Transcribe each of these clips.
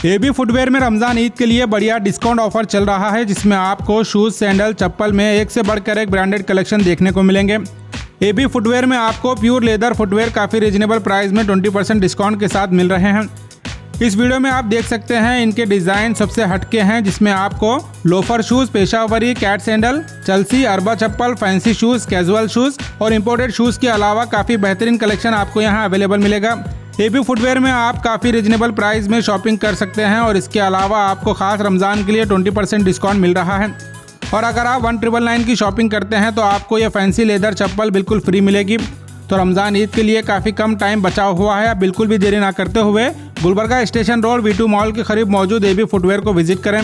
AB footwear में रमजान ईद के लिए बढ़िया डिस्काउंट ऑफर चल रहा है, जिसमें आपको शूज, सैंडल, चप्पल में एक से बढ़कर एक ब्रांडेड कलेक्शन देखने को मिलेंगे। एबी फुटवेयर में आपको प्योर लेदर फुटवेयर काफ़ी रीजनेबल प्राइस में 20% डिस्काउंट के साथ मिल रहे हैं। इस वीडियो में आप देख सकते हैं इनके डिज़ाइन सबसे हटके हैं, जिसमें आपको loafer shoes, Peshawari, cat sandal, Chelsea, अरबा chappal, fancy shoes, casual shoes और इंपोर्टेड शूज़ के अलावा काफ़ी बेहतरीन कलेक्शन आपको यहां अवेलेबल मिलेगा। एबी फुटवेयर में आप काफ़ी रीजनेबल प्राइस में शॉपिंग कर सकते हैं और इसके अलावा आपको खास रमज़ान के लिए 20% डिस्काउंट मिल रहा है। और अगर आप 1999 की शॉपिंग करते हैं तो आपको ये फैंसी लेदर चप्पल बिल्कुल फ्री मिलेगी। तो रमज़ान ईद के लिए काफ़ी कम टाइम बचा हुआ है। आप बिल्कुल भी देरी ना करते हुए Gulbarga station road V2 mall के करीब मौजूद एबी फुटवेयर को विजिट करें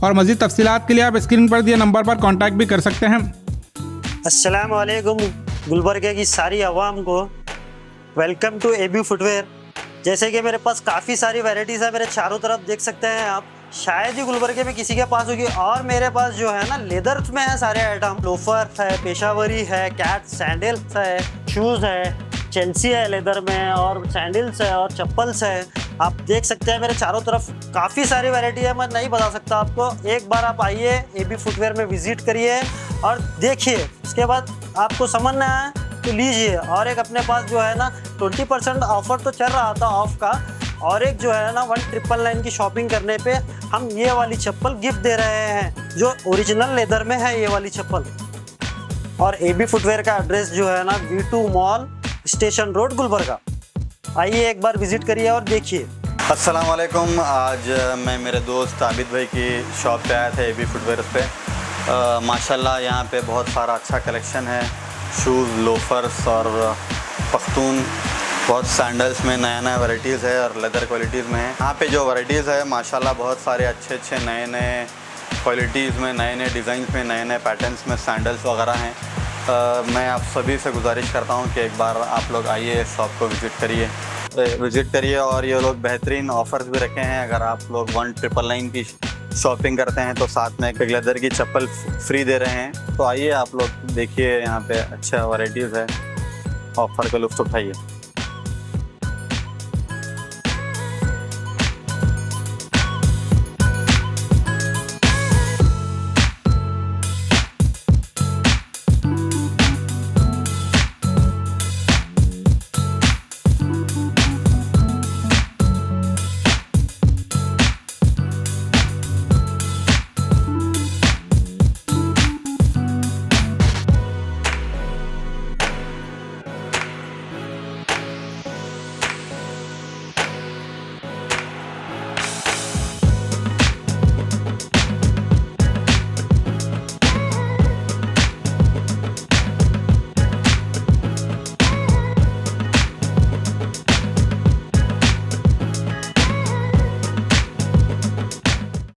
और मज़ीद तफसीलात के लिए आप स्क्रीन पर दिए नंबर पर कॉन्टैक्ट भी कर सकते हैं। अस्सलाम वालेकुम गुलबर्गा की सारी आवाम को वेलकम टू एबी फुटवेयर। जैसे कि मेरे पास काफ़ी सारी वैरायटीज़ है, मेरे चारों तरफ देख सकते हैं आप। शायद ही गुलबर्गे में किसी के पास होगी। और मेरे पास जो है ना लेदर में है सारे आइटम। लोफर है, पेशावरी है, कैट सैंडल्स है, शूज़ है, चेल्सी है लेदर में, और सैंडल्स है और चप्पल्स है। आप देख सकते हैं मेरे चारों तरफ काफ़ी सारी वैरायटी है, मैं नहीं बता सकता आपको। एक बार आप आइए एबी फुटवेयर में विजिट करिए और देखिए, उसके बाद आपको समझ ना आए तो लीजिए। और एक अपने पास जो है ना 20% ऑफर तो चल रहा था ऑफ का, और एक जो है ना 1999 की शॉपिंग करने पे हम ये वाली चप्पल गिफ्ट दे रहे हैं, जो ओरिजिनल लेदर में है ये वाली चप्पल। और एबी फुटवेयर का एड्रेस जो है ना V2 mall, station road, Gulbarga. आइए एक बार विजिट करिए और देखिए। अस्सलाम वालेकुम। आज मैं मेरे दोस्त आबिद भाई की शॉप पे आया था एबी फुटवेयर पे। माशाल्लाह यहाँ पे बहुत सारा अच्छा कलेक्शन है, शूज़, लोफर्स और पख्तून, बहुत सैंडल्स में नया वैराइटीज़ है और लेदर क्वालिटीज़ में है। यहाँ पे जो वैराइटीज़ है माशाल्लाह बहुत सारे अच्छे नए क्वालिटीज़ में, नए डिज़ाइन में, नए पैटर्न्स में सैंडल्स वगैरह हैं। मैं आप सभी से गुजारिश करता हूँ कि एक बार आप लोग आइए, शॉप को विज़िट करिए और ये लोग बेहतरीन ऑफ़र्स भी रखे हैं। अगर आप लोग 1999 की शॉपिंग करते हैं तो साथ में एक लेदर की चप्पल फ्री दे रहे हैं। तो आइए आप लोग देखिए, यहाँ पे अच्छा वैराइटीज़ है, ऑफ़र का लुत्फ़ उठाइए।